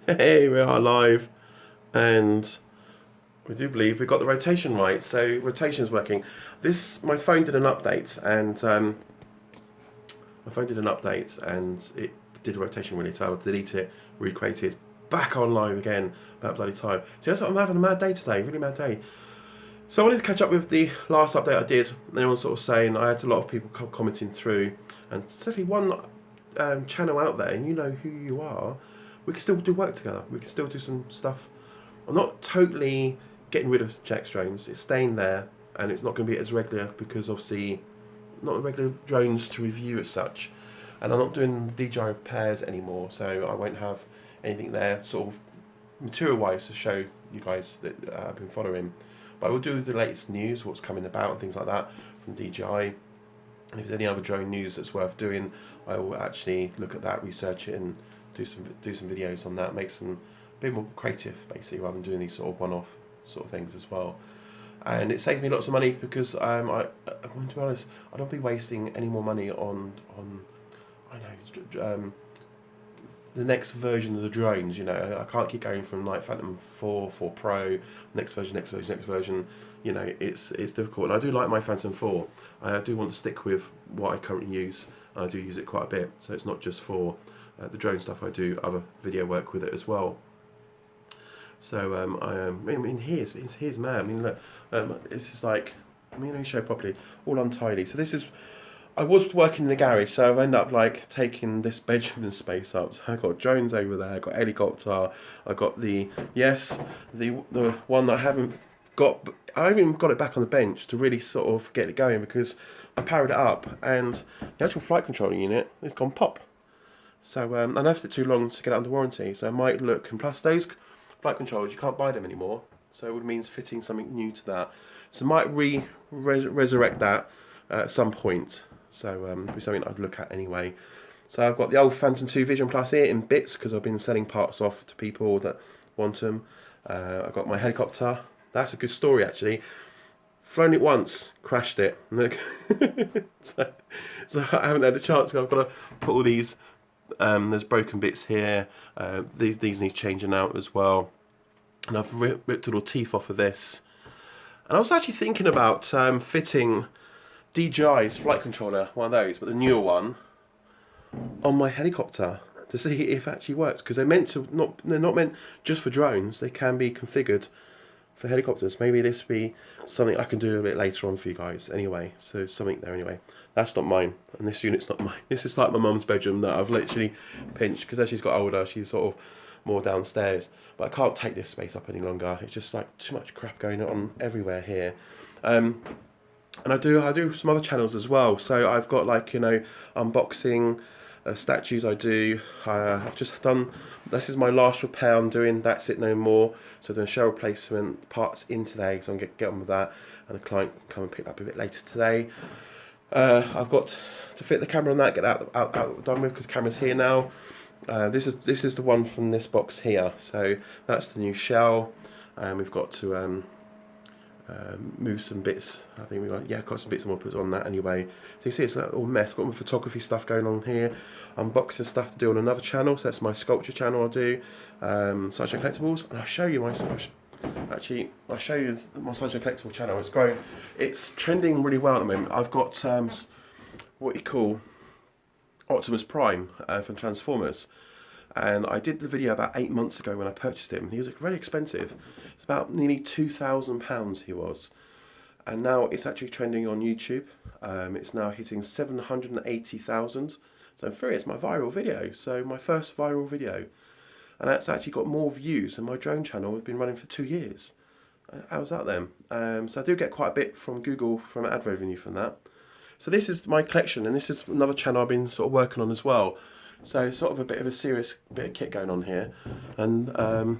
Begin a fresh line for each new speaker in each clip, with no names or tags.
Hey, we are live, and we do believe we got the rotation right. So rotation is working. My phone did an update, and it did a rotation really. So I'll delete it, recreate it, back on live again. About bloody time. So I'm having a mad day today, really mad day. So I wanted to catch up with the last update I did. Everyone sort of saying I had a lot of people commenting through, and certainly one channel out there, and you know who you are. We can still do work together. We can still do some stuff. I'm not totally getting rid of Jack's drones. It's staying there, and it's not going to be as regular because obviously not regular drones to review as such. And I'm not doing DJI repairs anymore, so I won't have anything there sort of material-wise to show you guys that I've been following. But I will do the latest news, what's coming about and things like that from DJI. If there's any other drone news that's worth doing, I will actually look at that, research it, and do some videos on that, make some a bit more creative basically, rather than doing these sort of one-off sort of things as well. And it saves me lots of money because I want to be honest, I don't be wasting any more money on I know the next version of the drones. You know, I can't keep going from like Phantom 4, 4 Pro, next version. You know, it's difficult. And I do like my Phantom 4. I do want to stick with what I currently use. And I do use it quite a bit. So it's not just for the drone stuff. I do other video work with it as well. So I mean, here's mad. I mean, look, this is like, let me show properly. All untidy. So this is. I was working in the garage, so I've ended up like taking this bedroom space up. So I got drones over there, I got helicopter, I got the one that I haven't got. I haven't even got it back on the bench to really sort of get it going because I powered it up and the actual flight controller unit has gone pop. So I left it too long to get it under warranty. So it might look, and plus those flight controllers you can't buy them anymore. So it would mean fitting something new to that. So I might resurrect that at some point. So it'll be something I'd look at anyway. So I've got the old Phantom 2 Vision Plus here in bits because I've been selling parts off to people that want them. I've got my helicopter. That's a good story actually. Flown it once, crashed it. so I haven't had a chance. I've got to put all these. There's broken bits here. These need changing out as well. And I've ripped all the teeth off of this. And I was actually thinking about fitting DJI's flight controller, one of those, but the newer one, on my helicopter to see if it actually works. Because they're not meant just for drones. They can be configured for helicopters. Maybe this will be something I can do a bit later on for you guys. Anyway, so something there anyway. That's not mine, and this unit's not mine. This is like my mum's bedroom that I've literally pinched because as she's got older, she's sort of more downstairs. But I can't take this space up any longer. It's just like too much crap going on everywhere here. And I do some other channels as well. So I've got like unboxing statues. I've just done. This is my last repair I'm doing. That's it, no more. So doing show replacement parts in today. So I'm gonna get on with that, and the client can come and pick that up a bit later today. I've got to fit the camera on that. Get that out done with because the camera's here now. This is the one from this box here. So that's the new shell. We've got to. Move some bits. I think got some bits and we'll put on that anyway. So you see it's like all mess. Got my photography stuff going on here. Unboxing stuff to do on another channel. So that's my sculpture channel. I'll do Sunshine Collectibles, and I'll show you my Sunshine Collectible channel. It's growing. It's trending really well at the moment. I've got what you call Optimus Prime from Transformers. And I did the video about 8 months ago when I purchased him. He was very expensive. It's about nearly £2,000 he was. And now it's actually trending on YouTube. It's now hitting 780,000. So I'm it's my viral video. So my first viral video. And that's actually got more views than my drone channel has been running for 2 years. How's that then? So I do get quite a bit from Google from ad revenue from that. So this is my collection, and this is another channel I've been sort of working on as well. So sort of a bit of a serious bit of kit going on here, and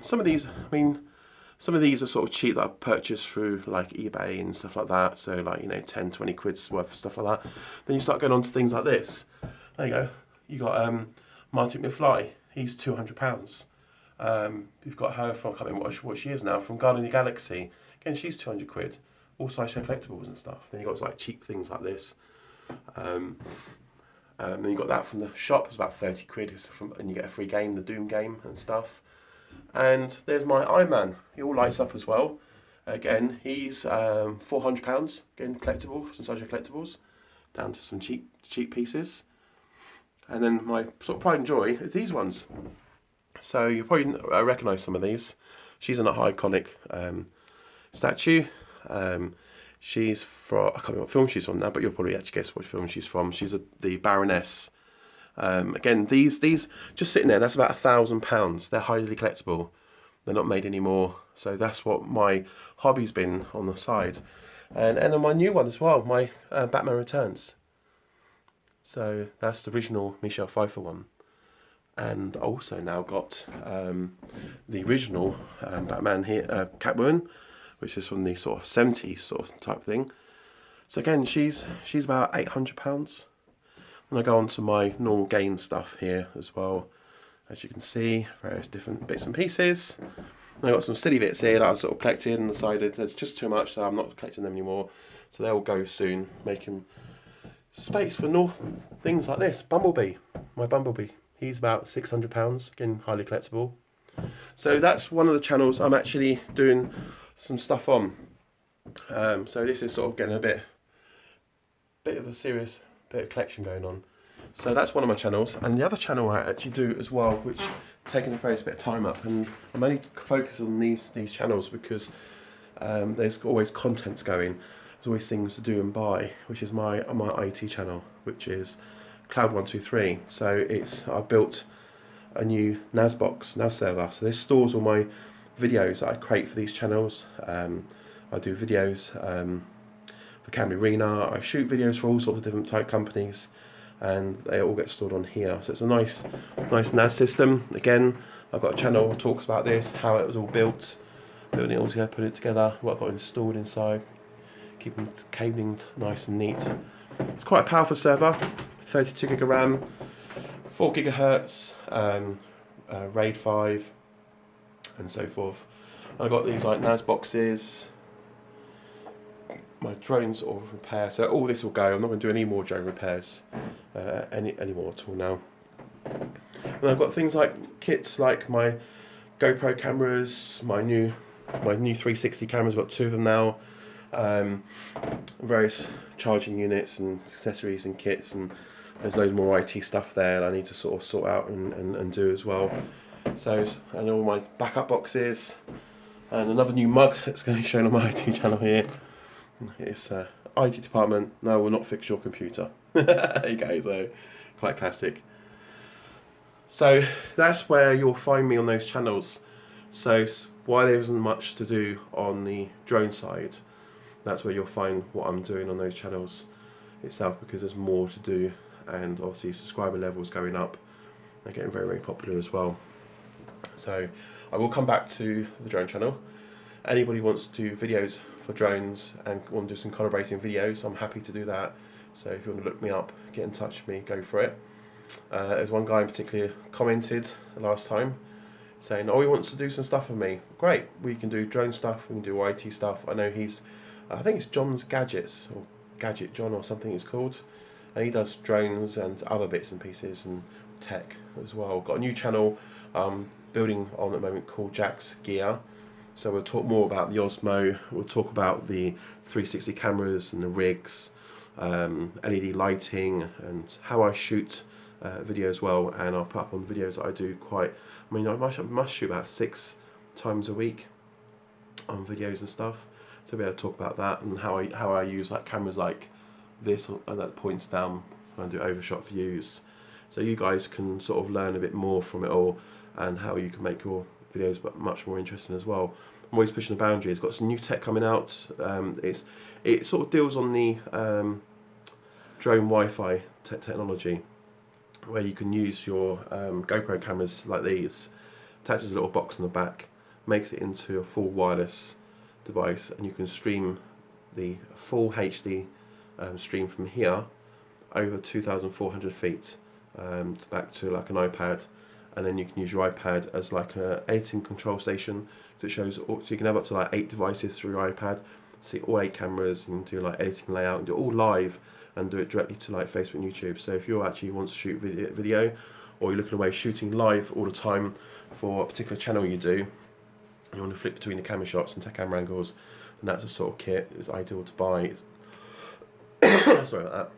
some of these are sort of cheap that I purchased through like eBay and stuff like that. So like 10, 20 quid's worth of stuff like that. Then you start going on to things like this. There you go. You got Martin McFly. He's £200. You've got her from, I can't remember what she is now, from Guardian of the Galaxy. Again, she's 200 quid. All Sideshow Collectibles and stuff. Then you got like cheap things like this. Then you got that from the shop. It's about 30 quid, and you get a free game, the Doom game and stuff. And there's my Iron Man. He all lights up as well. Again, he's £400. Again, collectible from Sideshow Collectibles, down to some cheap pieces. And then my sort of pride and joy is these ones. So you probably recognise some of these. She's an iconic statue. She's from, I can't remember what film she's from now, but you'll probably actually guess what film she's from. She's the Baroness. Again, these just sitting there, that's about £1,000. They're highly collectible. They're not made anymore. So that's what my hobby's been on the side. And then my new one as well, my Batman Returns. So that's the original Michelle Pfeiffer one. And also now got the original Batman here, Catwoman, which is from the sort of 70s sort of type thing. So again, she's about £800. And I go on to my normal game stuff here as well. As you can see, various different bits and pieces. And I got some silly bits here that I've sort of collected and decided there's just too much, so I'm not collecting them anymore. So they'll go soon, making space for things like this. Bumblebee, my Bumblebee. He's about £600, again, highly collectible. So that's one of the channels I'm actually doing some stuff on. So this is sort of getting a bit of a serious bit of collection going on. So that's one of my channels, and the other channel I actually do as well, which taking a very bit of time up, and I'm only focused on these channels because there's always contents going. There's always things to do and buy, which is my IT channel, which is Cloud123. So I built a new NAS server. So this stores all my videos that I create for these channels. I do videos for Camry Arena. I shoot videos for all sorts of different type companies, and they all get stored on here. So it's a nice NAS system. Again, I've got a channel that talks about this, how it was all built, building it all together, putting it together, what I've got installed inside, keeping the cabling nice and neat. It's quite a powerful server, 32 gig of RAM, 4 gigahertz, RAID 5, and so forth. I've got these like NAS boxes. My drones all repair, so all this will go. I'm not going to do any more drone repairs anymore at all now. And I've got things like kits like my GoPro cameras, my new 360 cameras. I've got 2 of them now. Various charging units and accessories and kits, and there's loads more IT stuff there that I need to sort of sort out and do as well. So, and all my backup boxes, and another new mug that's going to be shown on my IT channel here. It's IT department, no, we'll not fix your computer. There you go, so quite classic. So that's where you'll find me on those channels. So while there isn't much to do on the drone side, that's where you'll find what I'm doing on those channels itself, because there's more to do, and obviously subscriber levels going up. They're getting very, very popular as well. So I will come back to the drone channel. Anybody wants to do videos for drones and want to do some collaborating videos, I'm happy to do that. So if you want to look me up, get in touch with me, go for it. There's one guy in particular commented last time saying, oh, he wants to do some stuff with me. Great, we can do drone stuff, we can do IT stuff. I know I think it's John's Gadgets, or Gadget John or something it's called. And he does drones and other bits and pieces and tech as well. Got a new channel building on at the moment called Jack's Gear. So we'll talk more about the Osmo, we'll talk about the 360 cameras and the rigs, LED lighting, and how I shoot video as well. And I'll put up on videos that I do I must shoot about 6 times a week on videos and stuff. So we'll be able to talk about that, and how I use like cameras like this and that points down when I do overshot views. So you guys can sort of learn a bit more from it all, and how you can make your videos but much more interesting as well. I'm always pushing the boundaries. Got some new tech coming out. It sort of deals on the drone Wi-Fi technology, where you can use your GoPro cameras like these, attaches a little box on the back, makes it into a full wireless device, and you can stream the full HD stream from here over 2,400 feet back to like an iPad. And then you can use your iPad as like an editing control station. So it shows, so you can have up to like 8 devices through your iPad, see all 8 cameras, you can do like editing layout, and do it all live, and do it directly to like Facebook and YouTube. So if you actually want to shoot video, or you're looking away shooting live all the time for a particular channel you do, you want to flip between the camera shots and take camera angles, and that's the sort of kit that's ideal to buy. Sorry about that.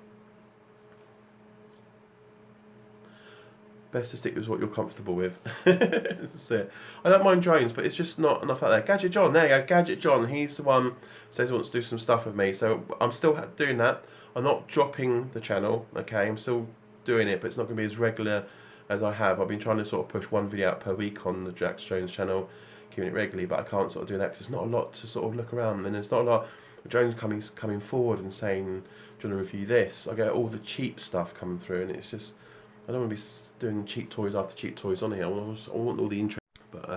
Best to stick with what you're comfortable with. That's it. I don't mind drones, but it's just not enough out there. Gadget John, there you go. Gadget John, he's the one says he wants to do some stuff with me. So I'm still doing that. I'm not dropping the channel, okay? I'm still doing it, but it's not going to be as regular as I have. I've been trying to sort of push one video out per week on the Jax Jones channel, keeping it regularly, but I can't sort of do that because there's not a lot to sort of look around, and there's not a lot of drones coming forward and saying, do you want to review this? I get all the cheap stuff coming through, and it's just, I don't want to be doing cheap toys after cheap toys on here. I want all the interest. But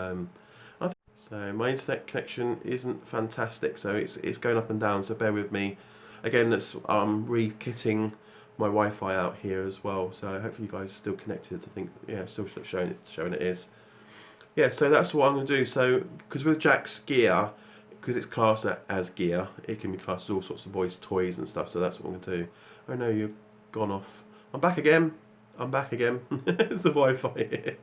so my internet connection isn't fantastic, so it's going up and down. So bear with me. Again, that's re-kitting my Wi-Fi out here as well. So hopefully you guys are still connected. I think still showing it is. Yeah, so that's what I'm going to do. So because with Jax gear, because it's classed as gear, it can be classed as all sorts of boys' toys and stuff. So that's what I'm going to do. Oh no, you've gone off. I'm back again. It's the Wi-Fi here.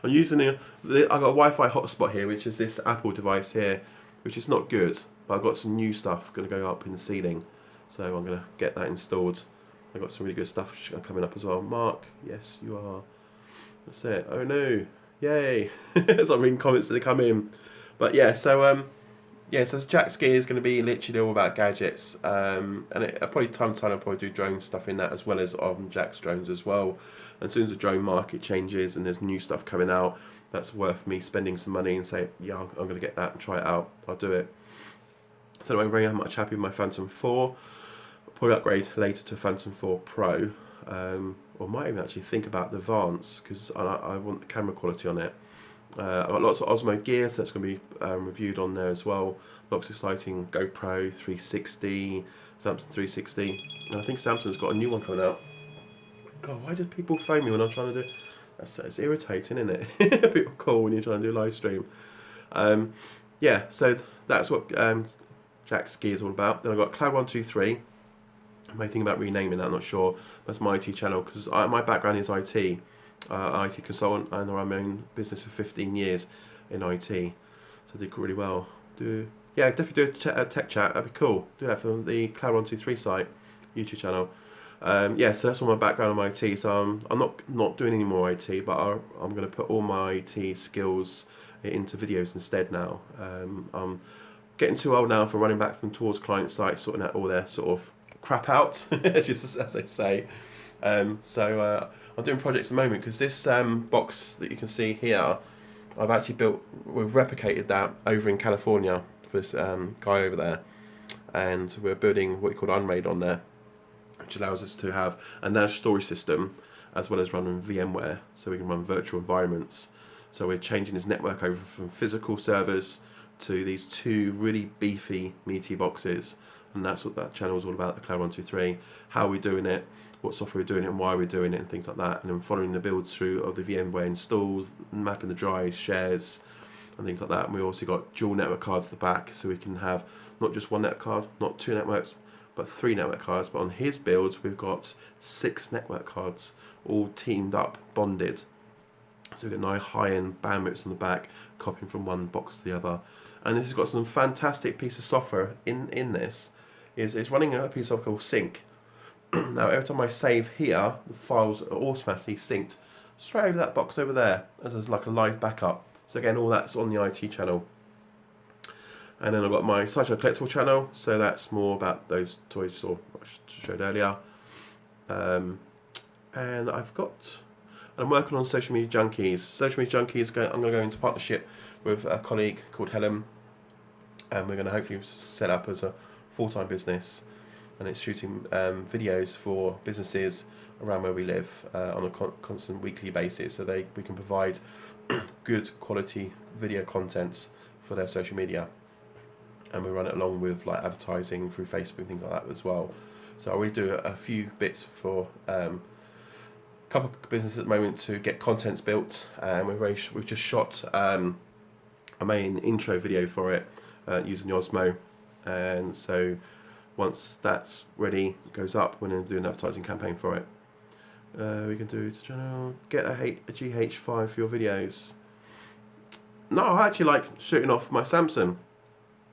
I'm using I've got a Wi-Fi hotspot here, which is this Apple device here, which is not good. But I've got some new stuff going to go up in the ceiling, so I'm going to get that installed. I've got some really good stuff which is coming up as well. Mark, yes, you are. That's it. Oh no, yay! As I'm reading comments that come in, but yeah, so so Jax gear is going to be literally all about gadgets, and probably time to time I'll probably do drone stuff in that as well as on Jax drones as well. And as soon as the drone market changes and there's new stuff coming out, that's worth me spending some money and say, yeah, I'm going to get that and try it out. I'll do it. So I'm very much happy with my Phantom 4. I'll probably upgrade later to Phantom 4 Pro, or might even actually think about the Advance because I want the camera quality on it. I've got lots of Osmo gear, so that's going to be reviewed on there as well. Lots of exciting GoPro 360, Samsung 360, and I think Samsung's got a new one coming out. God, why do people phone me when I'm trying to do? It's irritating, isn't it? People call when you're trying to do a live stream. Yeah, so that's what Jax gear is all about. Then I've got Cloud123. I may think about renaming that, I'm not sure. That's my IT channel because my background is IT. IT consultant, and I run my own business for 15 years in IT, so I did really well. Definitely do a tech chat. That'd be cool. Do that for the Cloud123 site, YouTube channel. So that's all my background on my IT. So I'm not doing any more IT, but I'm going to put all my IT skills into videos instead now. I'm getting too old now for running back from towards client sites, sorting out all their sort of crap out, just as they say. I'm doing projects at the moment because this box that you can see here, I've actually we've replicated that over in California for this guy over there, and we're building what you call Unraid on there, which allows us to have a NAS storage system as well as running VMware, so we can run virtual environments. So we're changing this network over from physical servers to these two really beefy, meaty boxes, and that's what that channel is all about, the Cloud123, how we're doing it, what software we're doing it and why we're doing it and things like that, and then following the build through of the VMware installs, mapping the drives, shares and things like that. And we also got dual network cards at the back, so we can have not just one network card, not two networks, but 3 network cards. But on his builds we've got 6 network cards all teamed up, bonded, so we've got nice high-end bandwidths on the back, copying from one box to the other. And this has got some fantastic piece of software in this. It's running a piece of software called Sync. Now every time I save here, the files are automatically synced straight over that box over there as like a live backup. So again, all that's on the IT channel. And then I've got my Sideshow Collectible channel, so that's more about those toys I showed earlier. And I'm working on Social Media Junkies. Social Media Junkies, I'm going to go into partnership with a colleague called Helen, and we're going to hopefully set up as a full-time business, and it's shooting videos for businesses around where we live on a constant weekly basis, so we can provide good quality video contents for their social media, and we run it along with like advertising through Facebook and things like that as well. So I already do a few bits for a couple of businesses at the moment to get contents built, and we've just shot a main intro video for it using the Osmo, and so once that's ready, it goes up, we're going to do an advertising campaign for it. We can do get a GH5 for your videos. No, I actually like shooting off my Samsung.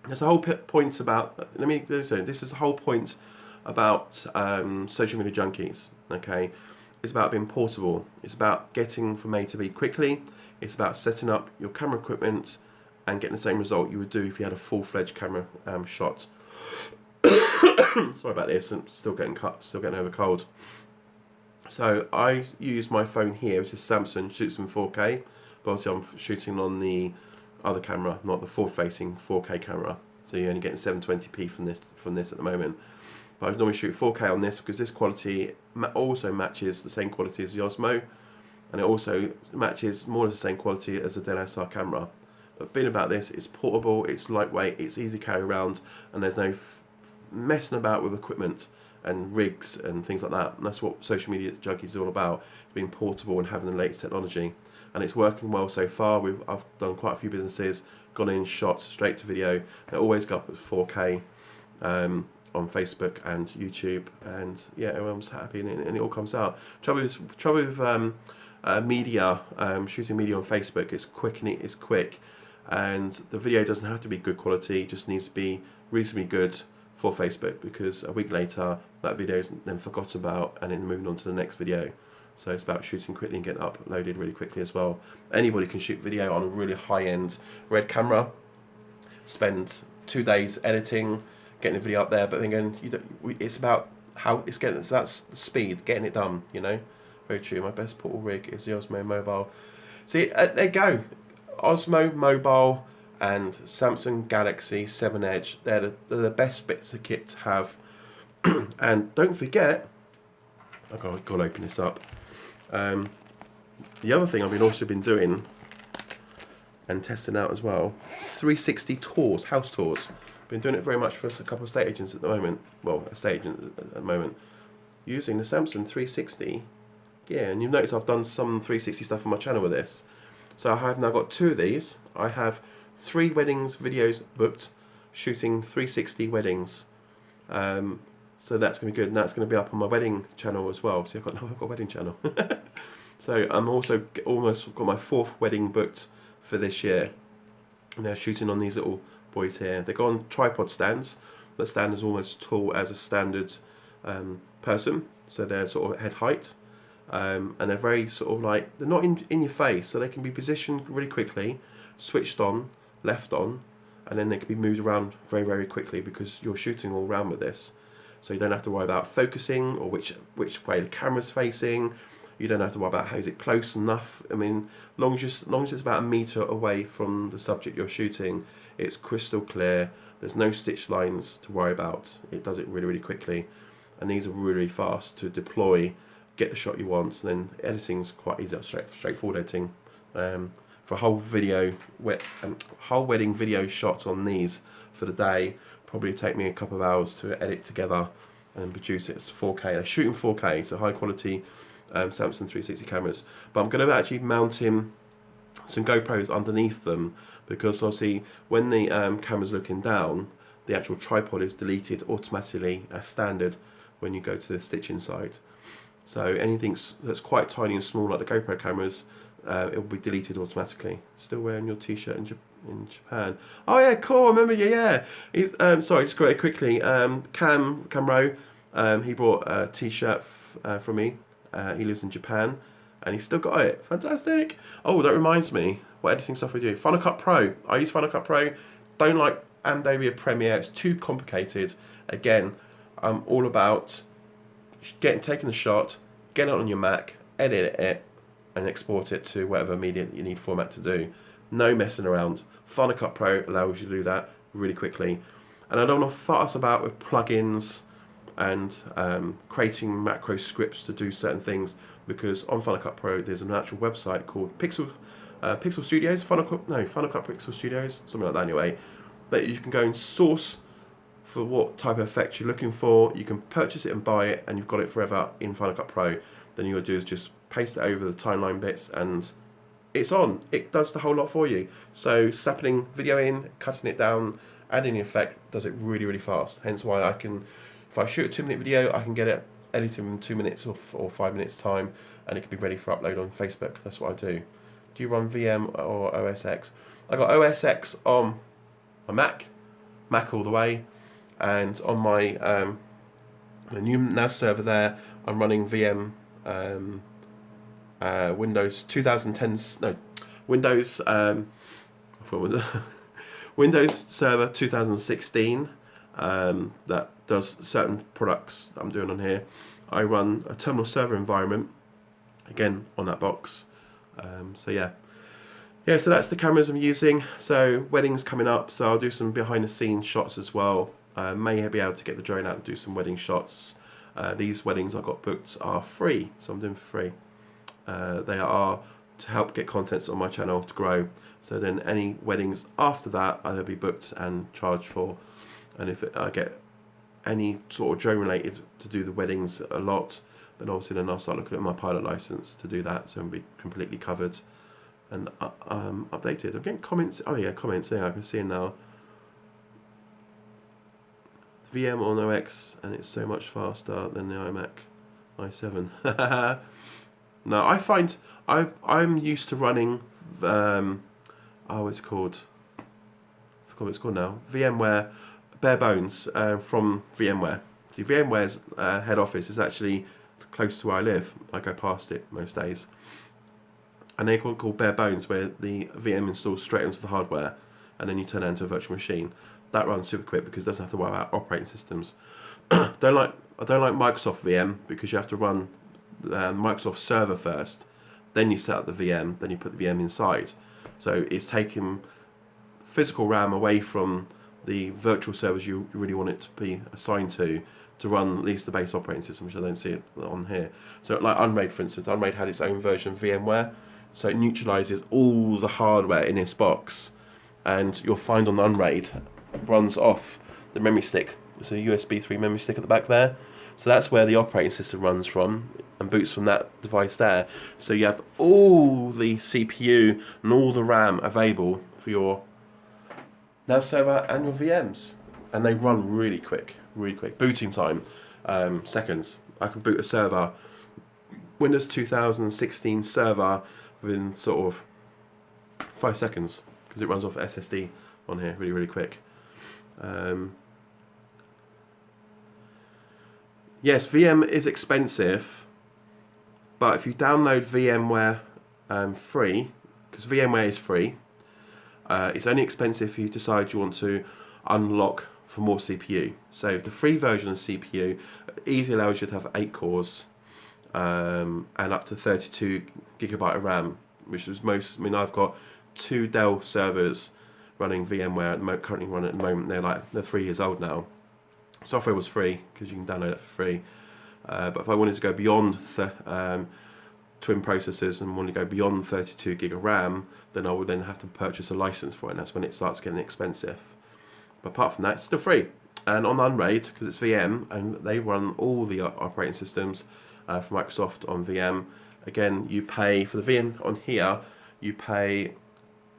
There's a whole point about. Let me say this is the whole point about social media junkies. Okay, it's about being portable. It's about getting from A to B quickly. It's about setting up your camera equipment and getting the same result you would do if you had a full-fledged camera shot. Sorry about this. I'm still getting over cold. So I use my phone here, which is Samsung, shoots in 4K. But obviously I'm shooting on the other camera, not the forward-facing 4K camera. So you're only getting 720p from this at the moment. But I normally shoot 4K on this because this quality also matches the same quality as the Osmo, and it also matches more or less the same quality as the DSLR camera. But being about this, it's portable, it's lightweight, it's easy to carry around, and there's no messing about with equipment and rigs and things like that. And that's what Social Media Junkies is all about, being portable and having the latest technology. And it's working well so far. I've done quite a few businesses, gone in, shot straight to video. They always go up at 4K on Facebook and YouTube, and yeah, everyone's happy, and it all comes out. Trouble with media, shooting media on Facebook, it's quick, and the video doesn't have to be good quality. It just needs to be reasonably good for Facebook, because a week later that video is then forgotten about and then moving on to the next video. So it's about shooting quickly and getting uploaded really quickly as well. Anybody can shoot video on a really high-end Red camera, spend 2 days editing, getting the video up there, but then again, it's about speed, getting it done, you know. Very true. My best portable rig is the Osmo Mobile. See, there you go. Osmo Mobile and Samsung Galaxy 7 Edge. They're the best bits of kit to have. And don't forget, I've got to open this up. The other thing I've also been doing and testing out as well, 360 tours, house tours. Been doing it very much for a couple of estate agents at the moment. Well, estate agents at the moment, using the Samsung 360. Yeah, and you've noticed I've done some 360 stuff on my channel with this. So I have now got 2 of these. I have 3 weddings videos booked, shooting 360 weddings. So that's going to be good, and that's going to be up on my wedding channel as well. See, I've got a wedding channel. So I'm also almost got my 4th wedding booked for this year. And they're shooting on these little boys here. They go on tripod stands. The stand is almost as tall as a standard person, so they're sort of head height. And they're very sort of like, they're not in your face, so they can be positioned really quickly, switched on, left on, and then they can be moved around very, very quickly because you're shooting all around with this. So you don't have to worry about focusing or which way the camera's facing. You don't have to worry about how is it close enough. I mean, long as it's about 1 meter away from the subject you're shooting, it's crystal clear. There's no stitch lines to worry about. It does it really, really quickly, and these are really fast to deploy, get the shot you want, and then editing's quite easy, straightforward editing. For a whole wedding video shot on these for the day, probably take me a couple of hours to edit together and produce it. It's 4K. They're shooting 4K, so high quality Samsung 360 cameras. But I'm going to actually mount in some GoPros underneath them, because obviously when the camera's looking down, the actual tripod is deleted automatically as standard when you go to the stitching side. So anything that's quite tiny and small, like the GoPro cameras, it will be deleted automatically. Still wearing your t-shirt in Japan. Oh yeah, cool. I remember you. Yeah. He's sorry, just very quickly. Camro, he bought a t-shirt from me. He lives in Japan, and he's still got it. Fantastic. Oh, that reminds me. What editing software do you? Final Cut Pro. I use Final Cut Pro. Don't like Adobe Premiere. It's too complicated. Again, I'm all about taking the shot, get it on your Mac, edit it, and export it to whatever media you need format to do. No messing around. Final Cut Pro allows you to do that really quickly. And I don't want to fuss about with plugins and creating macro scripts to do certain things, because on Final Cut Pro there's an actual website called Pixel Studios, Final Cut Pixel Studios, something like that anyway, that you can go and source for what type of effect you're looking for. You can purchase it and buy it, and you've got it forever in Final Cut Pro. Then you got to do is just paste it over the timeline bits, and it's on. It does the whole lot for you. So snapping video in, cutting it down, adding the effect does it really, really fast. Hence why I can, if I shoot a 2-minute video, I can get it editing in 2 minutes or 5 minutes time, and it can be ready for upload on Facebook. That's what I do. Do you run VM or OS X? I got OS X on my Mac all the way, and on my new NAS server there, I'm running VM Windows 2010. No, Windows. Windows Server 2016. That does certain products that I'm doing on here. I run a terminal server environment again on that box. So yeah, so that's the cameras I'm using. So weddings coming up, so I'll do some behind the scenes shots as well. May be able to get the drone out to do some wedding shots. These weddings I've got booked are free, so I'm doing for free. They are to help get contents on my channel to grow. So then any weddings after that, I'll be booked and charged for. And if I get any sort of drone related to do the weddings a lot, then obviously then I'll start looking at my pilot license to do that, so I'll be completely covered and updated. I'm getting comments. Oh yeah, comments. Yeah, I can see it now. VM on OX, and it's so much faster than the iMac i7. No, I find I'm used to running. It's called. I forgot what it's called now. VMware, bare bones from VMware. See, VMware's head office is actually close to where I live. I go past it most days. And they call bare bones, where the VM installs straight onto the hardware, and then you turn it into a virtual machine. That runs super quick because it doesn't have to worry about operating systems. I don't like Microsoft VM because you have to run Microsoft server first, then you set up the VM, then you put the VM inside. So it's taking physical RAM away from the virtual servers you really want it to be assigned to run at least the base operating system, which I don't see it on here. So like Unraid, for instance, Unraid had its own version of VMware, so it neutralizes all the hardware in its box, and you'll find on Unraid runs off the memory stick. There's a USB 3 memory stick at the back there. So that's where the operating system runs from and boots from that device there. So you have all the CPU and all the RAM available for your NAS server and your VMs. And they run really quick, really quick. Booting time, seconds. I can boot a server, Windows 2016 server, within sort of 5 seconds because it runs off SSD on here really, really quick. Yes, VM is expensive, but if you download VMware free, because VMware is free, it's only expensive if you decide you want to unlock for more CPU. So the free version of CPU easily allows you to have 8 cores and up to 32 gigabyte of RAM, which is most. I mean, I've got 2 Dell servers running VMware at the currently running at the moment. They're 3 years old now. Software was free because you can download it for free. But if I wanted to go beyond twin processors and want to go beyond 32 gig of RAM, then I would then have to purchase a license for it, and that's when it starts getting expensive. But apart from that, it's still free. And on Unraid, because it's VM, and they run all the operating systems for Microsoft on VM. Again, you pay for the VM on here. You pay,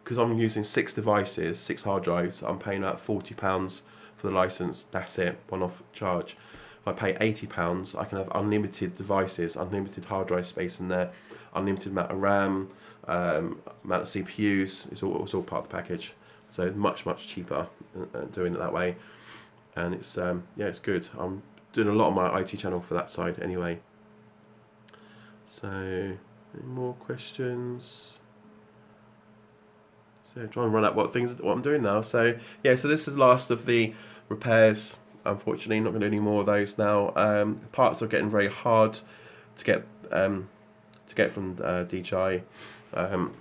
because I'm using 6 devices, 6 hard drives. I'm paying about £40 for the license. That's it, one-off charge. If I pay £80, I can have unlimited devices, unlimited hard drive space in there, unlimited amount of RAM, amount of CPUs. It's all part of the package. So much cheaper doing it that way, and it's it's good. I'm doing a lot on my IT channel for that side anyway. So, any more questions? So I'm trying to run out what I'm doing now. So yeah, so this is the last of the repairs. Unfortunately, not going to do any more of those now. Parts are getting very hard to get from DJI.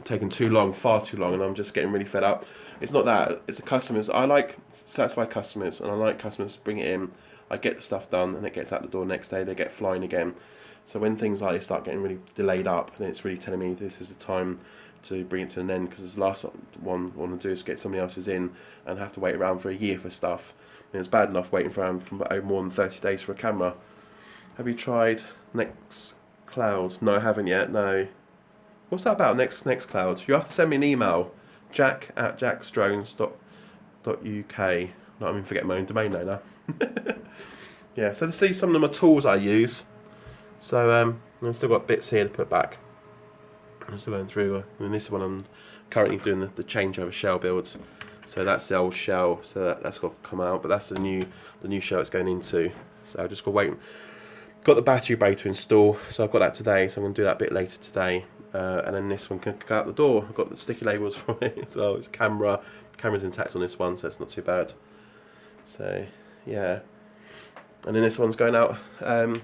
Taking too long, far too long, and I'm just getting really fed up. It's not that, it's the customers. I like satisfied customers, and I like customers to bring it in. I get the stuff done, and it gets out the door next day. They get flying again. So when things like this start getting really delayed up, and it's really telling me this is the time to bring it to an end, because the last one I want to do is get somebody else's in and have to wait around for a year for stuff. I mean, it's bad enough waiting for more than 30 days for a camera. Have you tried Nextcloud? No, I haven't yet. No. What's that about, Nextcloud? You have to send me an email, jack@jacksdrones.uk. No, I'm forgetting my own domain name now. Yeah, so to see some of my tools I use. So I've still got bits here to put back. I'm still going through, and this one I'm currently doing the changeover shell builds. So that's the old shell, so that's got to come out, but that's the new shell it's going into. So I've just got to wait. Got the battery bay to install, so I've got that today, so I'm going to do that a bit later today. And then this one can go out the door. I've got the sticky labels from it as well. It's camera's intact on this one, so it's not too bad. So yeah, and then this one's going out. Going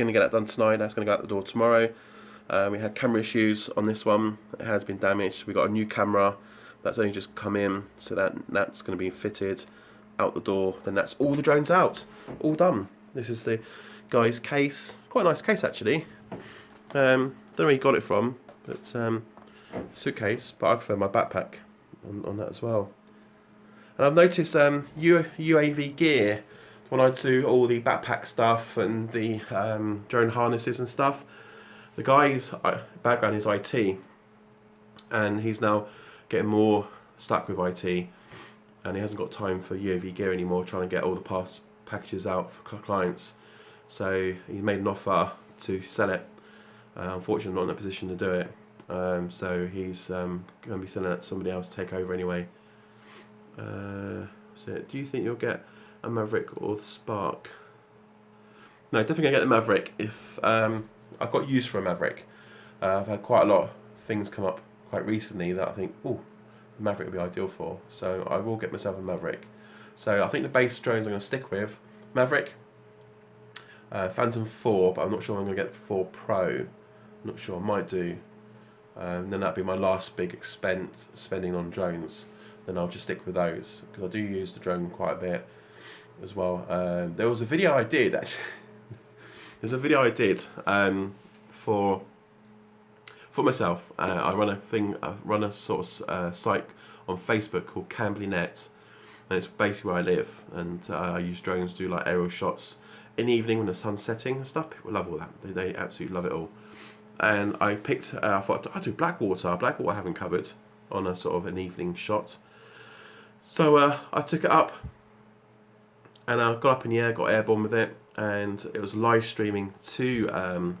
to get that done tonight. That's going to go out the door tomorrow. We had camera issues on this one. It has been damaged. We got a new camera that's only just come in, so that's going to be fitted out the door. Then that's all the drones out, all done. This is the guy's case. Quite a nice case actually. Don't know where he got it from, but suitcase. But I prefer my backpack on that as well. And I've noticed UAV gear, when I do all the backpack stuff and the drone harnesses and stuff. The guy's background is IT, and he's now getting more stuck with IT, and he hasn't got time for UAV gear anymore, trying to get all the packages out for clients. So he made an offer to sell it. Unfortunately, I'm not in a position to do it. So he's going to be selling it to somebody else to take over anyway. So do you think you'll get a Maverick or the Spark? No, definitely going to get the Maverick if... I've got use for a Maverick. I've had quite a lot of things come up quite recently that I think, oh, the Maverick would be ideal for. So I will get myself a Maverick. So I think the base drones I'm going to stick with Maverick, Phantom 4, but I'm not sure I'm going to get the 4 Pro. I'm not sure, I might do. Then that'd be my last big spending on drones. Then I'll just stick with those because I do use the drone quite a bit as well. There was a video I did actually. There's a video I did for myself. I run a sort of site on Facebook called Cambly Net, and it's basically where I live. And I use drones to do like aerial shots in the evening when the sun's setting and stuff. People love all that. They absolutely love it all. And I picked. I thought I'd do Blackwater. Blackwater I haven't covered on a sort of an evening shot. So I took it up, and I got up in the air, got airborne with it. And it was live streaming to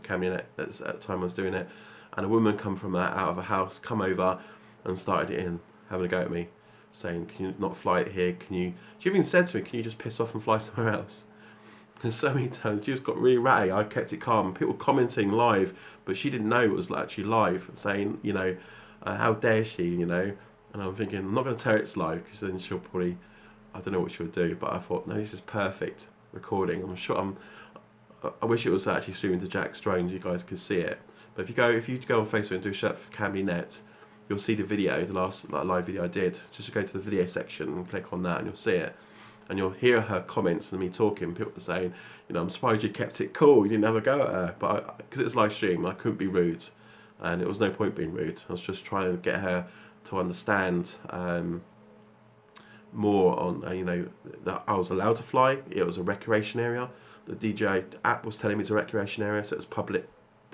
Cambly Net at the time I was doing it, and a woman come from out of a house, come over and started having a go at me, saying, "Can you not fly it here? Can you?" She even said to me, "Can you just piss off and fly somewhere else?" And so many times she just got really ratty. I kept it calm. People commenting live, but she didn't know it was actually live, saying, "How dare she?" And I'm thinking, I'm not going to tell her it's live because then she'll probably, I don't know what she'll do. But I thought, no, this is perfect recording. I wish it was actually streaming to Jack's drone, you guys could see it. But if you go on Facebook and do a search for Cambly Net, you'll see the video, the last live video I did. Just go to the video section and click on that, and you'll see it, and you'll hear her comments and me talking. People are saying, I'm surprised you kept it cool. You didn't have a go at her, but because it's live stream, I couldn't be rude, and it was no point being rude. I was just trying to get her to understand. More on that I was allowed to fly. It was a recreation area. The DJI app was telling me it's a recreation area, so it's public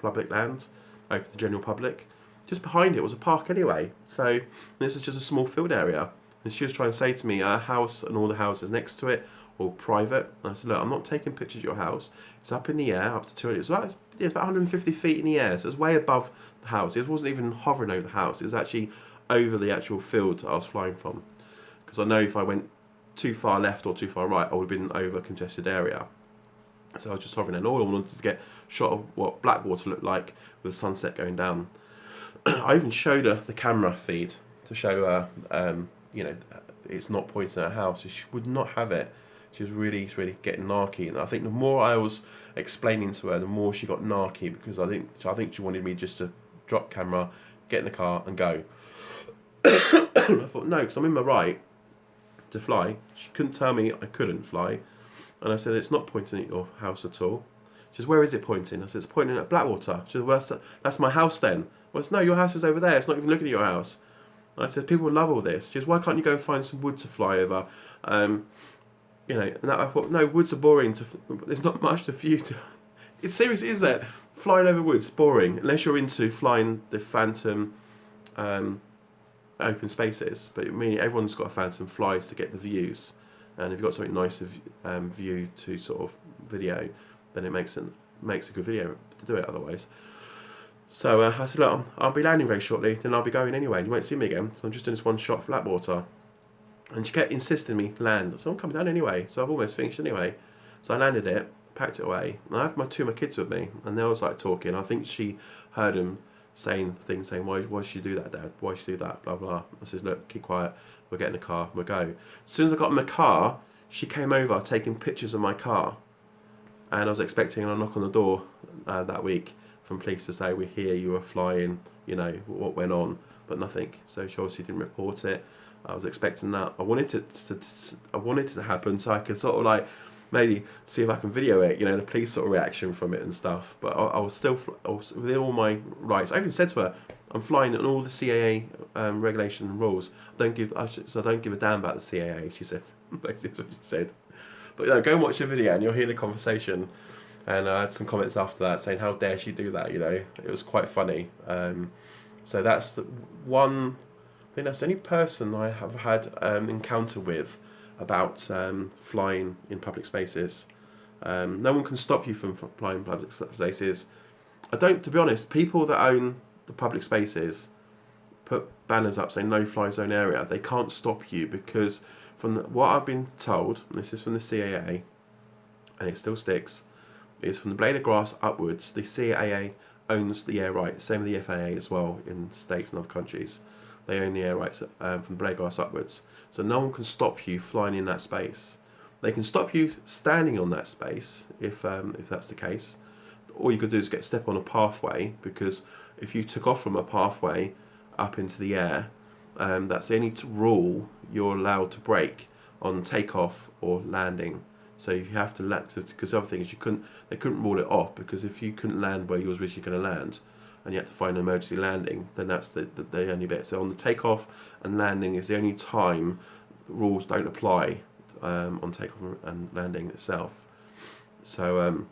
land, open to the general public. Just behind it was a park anyway, so this is just a small field area. And she was trying to say to me, our house and all the houses next to it all private. And I said, look, I'm not taking pictures of your house. It's up in the air, up to 200. It's about 150 feet in the air, so it's way above the house. It wasn't even hovering over the house. It was actually over the actual field I was flying from. Because I know if I went too far left or too far right, I would have been over a congested area. So I was just hovering, and all I wanted to get a shot of what Blackwater looked like with the sunset going down. I even showed her the camera feed to show her, it's not pointing at her house. She would not have it. She was really getting narky, and I think the more I was explaining to her, the more she got narky, because I think she wanted me just to drop camera, get in the car, and go. I thought no, because I'm in my right to fly. She couldn't tell me I couldn't fly, and I said it's not pointing at your house at all. She says, where is it pointing? I said, it's pointing at Blackwater. She said, well, that's my house then. Well, I said, no, your house is over there. It's not even looking at your house. And I said, people love all this. She says, why can't you go and find some wood to fly over? And I thought, no, woods are boring. There's not much to view. It seriously is that. Flying over woods, boring, unless you're into flying the Phantom open spaces. But everyone's got a Phantom flies to get the views. And if you've got something nice to view to sort of video, then it makes it makes a good video to do it otherwise. So I said, look, I'll be landing very shortly, then I'll be going anyway, and you won't see me again. So I'm just doing this one shot for Blackwater. And she kept insisting me land. So I'm coming down anyway. So I've almost finished anyway. So I landed it, packed it away. And I have my kids with me, and they was like talking. I think she heard them saying things, saying, why should you do that, Dad? Why should you do that? Blah, blah. I said, look, keep quiet. We'll get in the car. We'll go. As soon as I got in the car, she came over taking pictures of my car. And I was expecting a knock on the door that week from police to say, we're here, you were flying, you know, what went on, but nothing. So she obviously didn't report it. I was expecting that. I wanted it to happen so I could sort of like maybe see if I can video it, you know, the police sort of reaction from it and stuff. But I was still within all my rights. I even said to her, I'm flying on all the CAA regulation and rules. I don't give a damn about the CAA. She said, basically what she said. But you know, go and watch the video and you'll hear the conversation. And I had some comments after that saying, how dare she do that, you know. It was quite funny. So that's the one, I think that's the only person I have had encounter with about flying in public spaces. No one can stop you from flying in public spaces. To be honest, people that own the public spaces put banners up saying no fly zone area. They can't stop you because from what I've been told, and this is from the CAA, and it still sticks, is from the blade of grass upwards, the CAA owns the air rights, same with the FAA as well in states and other countries. They own the air rights from the blade of grass upwards. So no one can stop you flying in that space. They can stop you standing on that space if that's the case. All you could do is step on a pathway, because if you took off from a pathway up into the air, that's the only rule you're allowed to break on takeoff or landing. So if you have to land, because the other thing is they couldn't rule it off, because if you couldn't land where you was originally going to land, and you had to find an emergency landing, then that's the only bit. So on the takeoff and landing is the only time the rules don't apply on takeoff and landing itself. So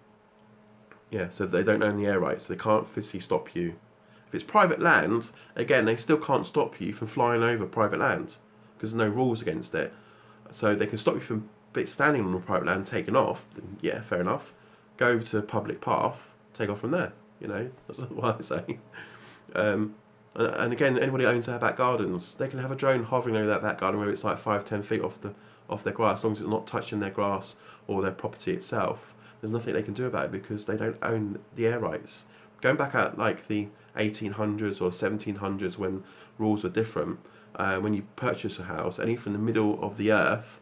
so they don't own the air rights, so they can't physically stop you. If it's private land, again, they still can't stop you from flying over private land because there's no rules against it. So they can stop you from standing on the private land, taking off. Then, yeah, fair enough. Go to a public path, take off from there. You know, that's what I say. And again, anybody who owns their back gardens, they can have a drone hovering over that back garden where it's like 5-10 feet off their grass, as long as it's not touching their grass or their property itself. There's nothing they can do about it because they don't own the air rights. Going back at like the 1800s or 1700s when rules were different, when you purchase a house, anything from the middle of the earth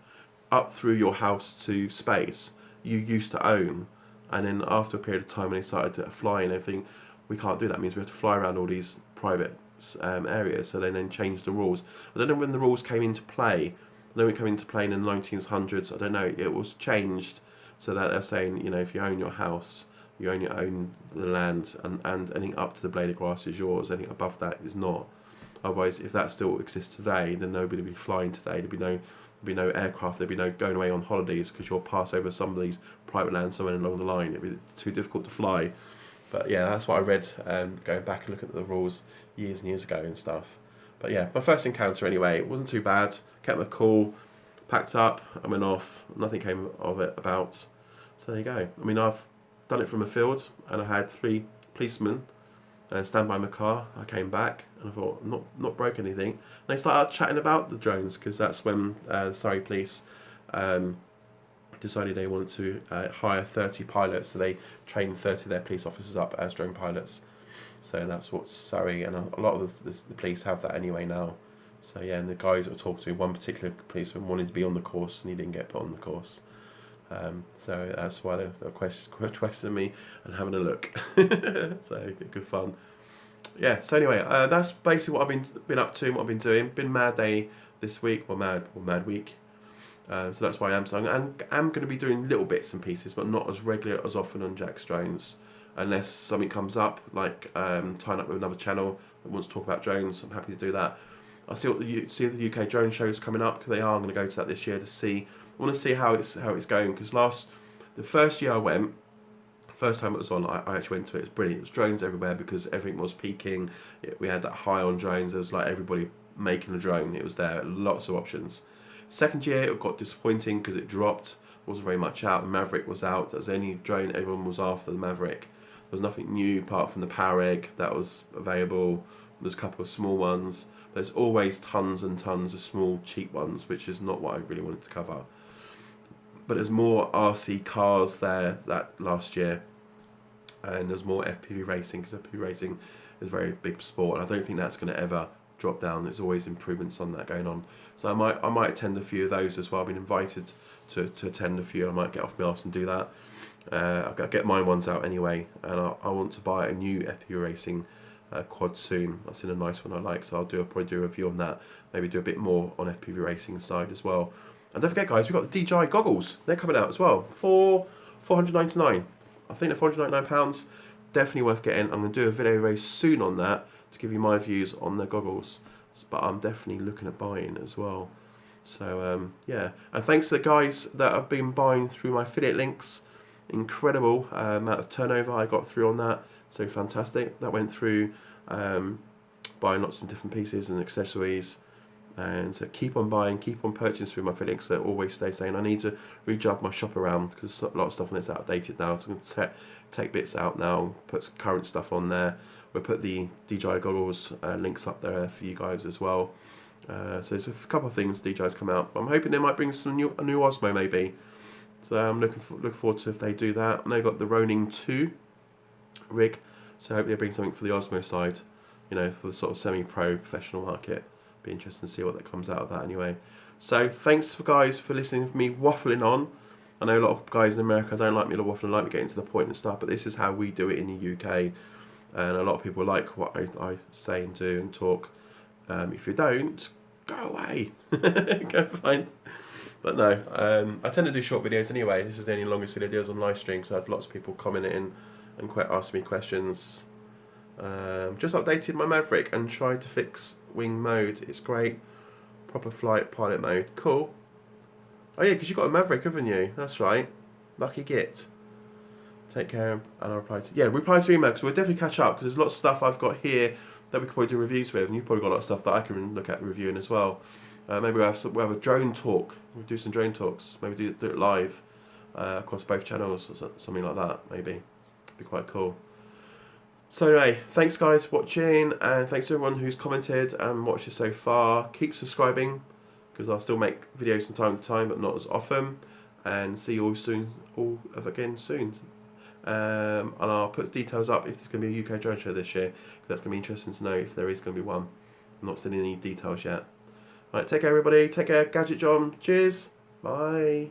up through your house to space, you used to own. And then after a period of time when they started to fly and everything, we can't do that. It means we have to fly around all these private areas. So they then changed the rules. I don't know when the rules came into play. I know it came into play in the 1900s. I don't know. It was changed so that they're saying, you know, if you own your house, you only own the land, and anything up to the blade of grass is yours. Anything above that is not. Otherwise, if that still exists today, then nobody would be flying today. There'd be no aircraft. There'd be no going away on holidays because you'll pass over somebody's private land somewhere along the line. It'd be too difficult to fly. But yeah, that's what I read going back and looking at the rules years and years ago and stuff. But yeah, my first encounter anyway, it wasn't too bad. Kept my cool, packed up, I went off. Nothing came of it about. So there you go. I mean, I've done it from a field, and I had 3 policemen stand by my car. I came back and I thought, not broke anything. And they started chatting about the drones, because that's when Surrey Police decided they wanted to hire 30 pilots. So they trained 30 of their police officers up as drone pilots. So that's what Surrey and a lot of the police have that anyway now. So yeah, and the guys that were talking to me, one particular policeman wanted to be on the course and he didn't get put on the course. So that's why they're requesting me and having a look. So good fun. Yeah. So anyway, that's basically what I've been up to, and what I've been doing. Been mad day this week, or mad week. So that's why I am. So I'm going to be doing little bits and pieces, but not as regular as often on Jack's Drones, unless something comes up, like tying up with another channel that wants to talk about drones. I'm happy to do that. I see the UK drone shows coming up, because they are. I'm going to go to that this year to see. I want to see how it's going, because the first year I went, first time it was on, I actually went to it. It was brilliant. It was drones everywhere because everything was peaking. We had that high on drones. There was like everybody making a drone. It was there, lots of options. Second year it got disappointing because it dropped. wasn't very much out. The Maverick was out. That was the only drone everyone was after, the Maverick. There was nothing new apart from the Power Egg that was available. There's a couple of small ones. There's always tons and tons of small, cheap ones, which is not what I really wanted to cover. But there's more RC cars there that last year, and there's more FPV racing, because FPV racing is a very big sport, and I don't think that's going to ever drop down. There's always improvements on that going on. So I might attend a few of those as well. I've been invited to attend a few. I might get off my arse and do that. I've got to get my ones out anyway, and I want to buy a new FPV racing quad soon. That's in a nice one I like, so I'll probably do a review on that. Maybe do a bit more on FPV racing side as well. And don't forget, guys, we've got the DJI goggles. They're coming out as well for £499. I think they're £499. Definitely worth getting. I'm going to do a video very soon on that to give you my views on the goggles. But I'm definitely looking at buying as well. So yeah, and thanks to the guys that have been buying through my affiliate links. Incredible amount of turnover I got through on that. So fantastic. That went through buying lots of different pieces and accessories. And so keep on buying, keep on purchasing through my affiliate links. They always stay saying I need to rejig my shop around because a lot of stuff on it's outdated now. So I'm going to take bits out now, put current stuff on there. We'll put the DJI goggles links up there for you guys as well. So there's a couple of things DJI's come out. I'm hoping they might bring a new Osmo maybe. So I'm looking forward to if they do that. And they've got the Ronin 2 rig. So hopefully they bring something for the Osmo side, you know, for the sort of semi-pro professional market. Be interesting to see what that comes out of that anyway. So thanks guys for listening to me waffling on. I know a lot of guys in America don't like me waffling, like me getting to the point and stuff, but this is how we do it in the UK. And a lot of people like what I say and do and talk. If you don't, go away. Go find. But no, I tend to do short videos anyway. This is the only longest video I do on live stream, so I had lots of people commenting and asking me questions. Just updated my Maverick and tried to fix wing mode. It's great. Proper flight pilot mode. Cool. Oh yeah, because you've got a Maverick, haven't you? That's right. Lucky git. Take care, and I'll reply to email, because we'll definitely catch up, because there's lots of stuff I've got here that we could probably do reviews with, and you've probably got a lot of stuff that I can look at reviewing as well. Maybe we'll have a drone talk. We'll do some drone talks. Maybe do it live across both channels or something like that. Maybe be quite cool. So anyway, thanks guys for watching, and thanks to everyone who's commented and watched this so far. Keep subscribing, because I'll still make videos from time to time, but not as often. And see you all again soon. And I'll put details up if there's going to be a UK drone show this year, because that's going to be interesting to know if there is going to be one. I'm not seeing any details yet. Right, take care everybody. Take care, Gadget John. Cheers. Bye.